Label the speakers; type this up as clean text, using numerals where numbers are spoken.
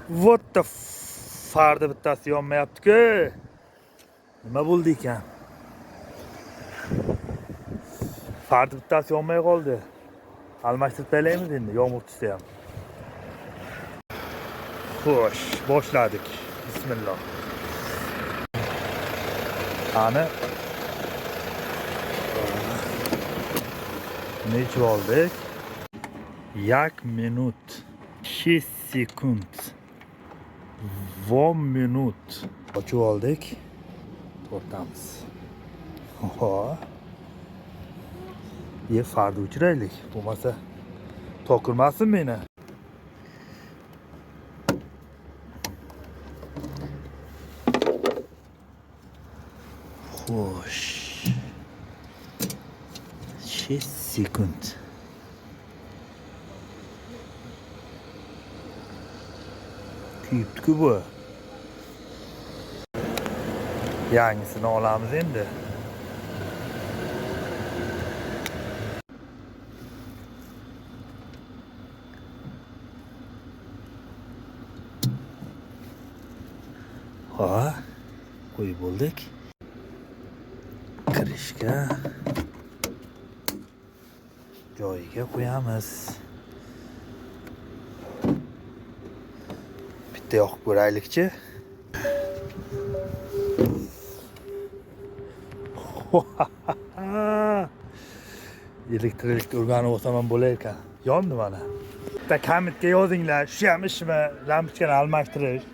Speaker 1: What the farda bittasi yonmayapti-ku. Nima bo'ldi ekan? Farda bittasi yonmay qoldi. Almashtirib taylaymiz endi, yomg'ir tushsa ham. Xo'sh, boshladik. Bismillah. Qani. Necha oldik? 1 minut 6 sekund. 1 minut. Ochib oldik. Tortamiz. Ho. Ye farda o'chiraylik. Bo'lmasa to'kirmasin meni. Xo'sh. 6 sekund. Kuyibdi-ku bu. Yangisini olamiz endi. Ha, qo'yib bo'ldik. Kirishga joyiga qo'yamiz. Bitta yoqib ko'raylikchi. Elektrikni o'rganib olsam ham bo'lar ekan. Yondi mana. Bitta kommentga yozinglar, shu ham ishmi? Lampochkani almashtirish.